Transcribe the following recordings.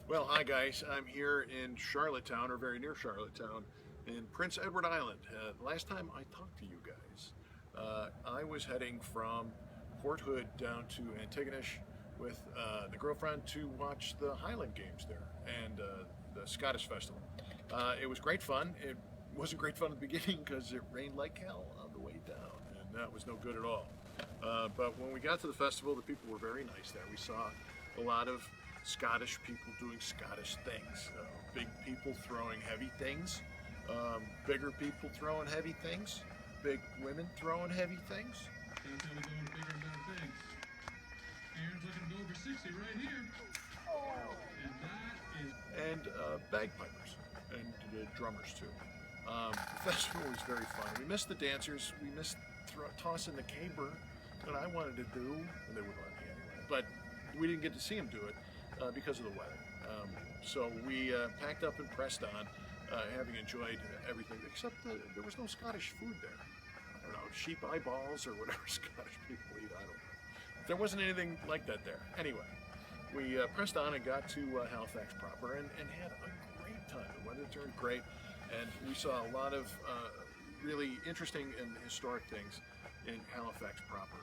Well, hi guys. I'm here in Charlottetown, or very near Charlottetown, in Prince Edward Island. Last time I talked to you guys, I was heading from Port Hood down to Antigonish with the girlfriend to watch the Highland Games there and the Scottish Festival. It was great fun. It wasn't great fun at the beginning because it rained like hell on the way down, and that was no good at all. But when we got to the festival, the people were very nice there. We saw a lot of Scottish people doing Scottish things. Big people throwing heavy things, bigger people throwing heavy things, big women throwing heavy things. That's how we go into bigger and better things. Aaron's looking to go over 60 right here. And that is... And bagpipers and the drummers too. The festival was very fun. We missed the dancers. We missed tossing the caber that I wanted to do. And they wouldn't let me anyway. But we didn't get to see them do it because of the weather. So we packed up and pressed on, having enjoyed everything, except there was no Scottish food there. I don't know, sheep eyeballs or whatever Scottish people eat, I don't know. There wasn't anything like that there. Anyway, we pressed on and got to Halifax proper and had a great time. The weather turned great, and we saw a lot of really interesting and historic things in Halifax proper.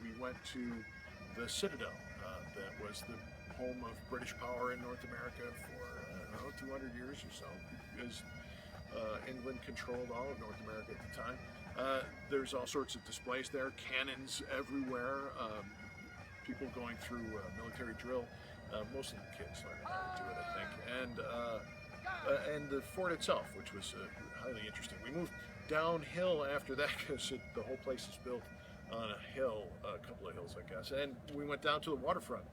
We went to the Citadel, that was the home of British power in North America for, I don't know, 200 years or so, because England controlled all of North America at the time. There's all sorts of displays there, cannons everywhere, people going through military drill, most of the kids learning how to do it, I think, and the fort itself, which was highly interesting. We moved downhill after that because the whole place is built on a hill, a couple of hills, I guess, and we went down to the waterfront,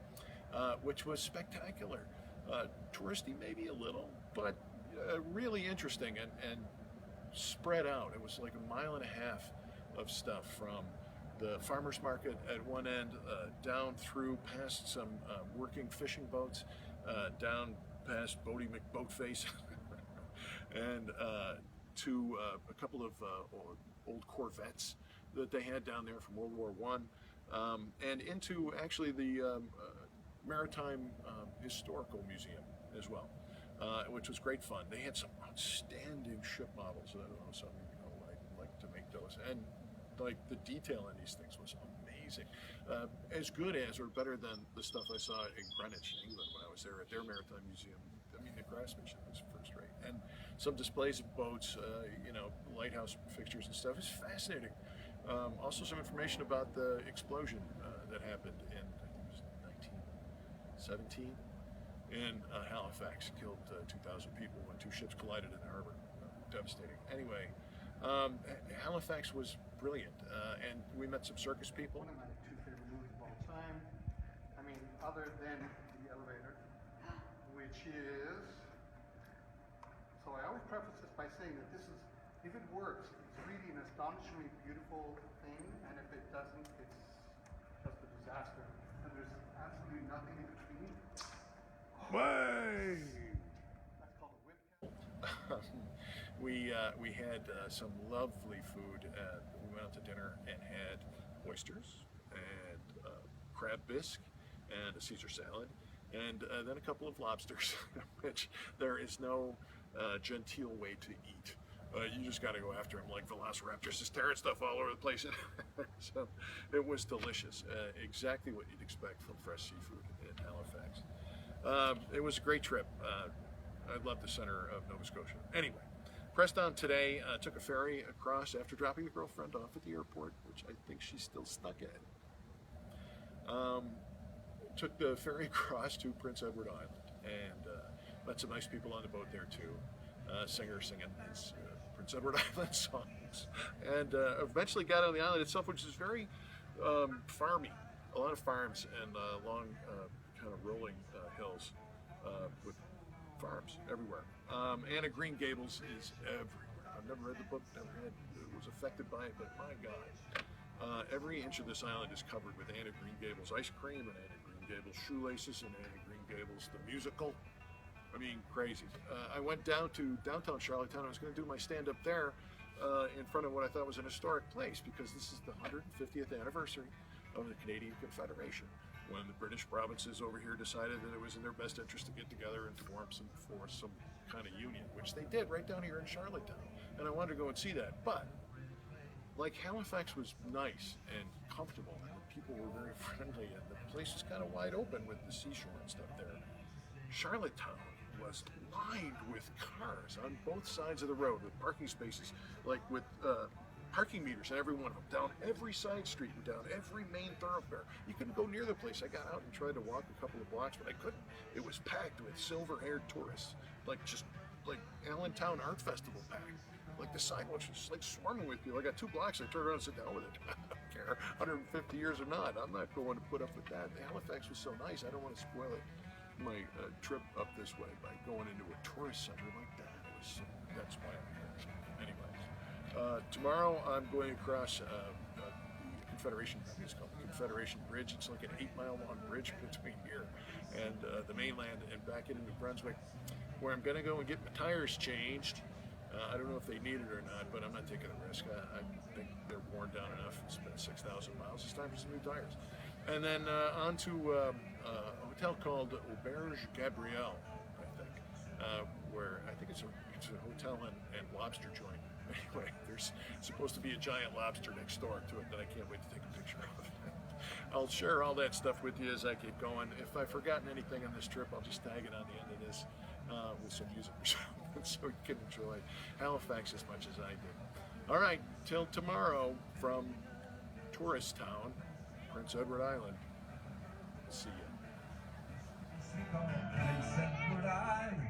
which was spectacular. Touristy maybe a little, but really interesting and spread out. It was like a mile and a half of stuff from the farmers market at one end, down through past some working fishing boats, down past Bodie McBoatface, and to a couple of old Corvettes that they had down there from World War I, and into actually the Maritime Historical Museum as well, which was great fun. They had some outstanding ship models. I don't know, some like to make those, and like the detail in these things was amazing, as good as or better than the stuff I saw in Greenwich, England, when I was there at their Maritime Museum. I mean, the craftsmanship was first rate, and some displays of boats, lighthouse fixtures and stuff is fascinating. Also, some information about the explosion that happened in, I think it was 1917 in Halifax, killed 2,000 people when two ships collided in the harbor. Devastating. Anyway, Halifax was brilliant, and we met some circus people. One of my two favorite movies of all time. I mean, other than The Elevator, which is. So I always preface this by saying that this is, if it works, it's really an astonishingly beautiful thing, and if it doesn't, it's just a disaster. And there's absolutely nothing in between. Way! That's called a whip. We had some lovely food. We went out to dinner and had oysters and crab bisque and a Caesar salad, and then a couple of lobsters, which there is no genteel way to eat. You just got to go after them like velociraptors, just tearing stuff all over the place. So it was delicious, exactly what you'd expect from fresh seafood in Halifax. It was a great trip. I love the center of Nova Scotia. Anyway, pressed on today, took a ferry across after dropping the girlfriend off at the airport, which I think she's still stuck at. Took the ferry across to Prince Edward Island and met some nice people on the boat there too. Singer singing his Prince Edward Island songs, and eventually got on the island itself, which is very farmy. A lot of farms and long, kind of rolling hills with farms everywhere. Anna Green Gables is everywhere. I've never read the book, never was affected by it, but my God, every inch of this island is covered with Anna Green Gables ice cream and Anna Green Gables shoelaces and Anna Green Gables the musical. I mean, crazy. I went down to downtown Charlottetown. I was going to do my stand-up there in front of what I thought was an historic place, because this is the 150th anniversary of the Canadian Confederation. when the British provinces over here decided that it was in their best interest to get together and form some kind of union, which they did right down here in Charlottetown. And I wanted to go and see that. But like Halifax was nice and comfortable, and the people were very friendly, and the place was kind of wide open with the seashore and stuff there. Charlottetown was lined with cars on both sides of the road with parking spaces, like with parking meters on every one of them, down every side street and down every main thoroughfare. You couldn't go near the place. I got out and tried to walk a couple of blocks, but I couldn't. It was packed with silver-haired tourists, like Allentown Art Festival packed. Like the sidewalks was like swarming with people. I got 2 blocks. I turned around and sit down with it. I don't care, 150 years or not. I'm not going to put up with that. Halifax was so nice. I don't want to spoil it. My trip up this way by going into a tourist center like that. That's why I'm here. So anyway, tomorrow I'm going across the Confederation. It's called the Confederation Bridge. It's like an 8-mile long bridge between here and the mainland and back into New Brunswick, where I'm going to go and get my tires changed. I don't know if they need it or not, but I'm not taking a risk. I think they're worn down enough. It's been 6,000 miles. It's time for some new tires. And then on to a hotel called Auberge Gabrielle, I think, where I think it's a hotel and lobster joint. Anyway, there's supposed to be a giant lobster next door to it that I can't wait to take a picture of. I'll share all that stuff with you as I get going. If I've forgotten anything on this trip, I'll just tag it on the end of this with some music or something so you can enjoy Halifax as much as I did. All right, till tomorrow from Tourist Town, Prince Edward Island. See ya. Prince Edward Island.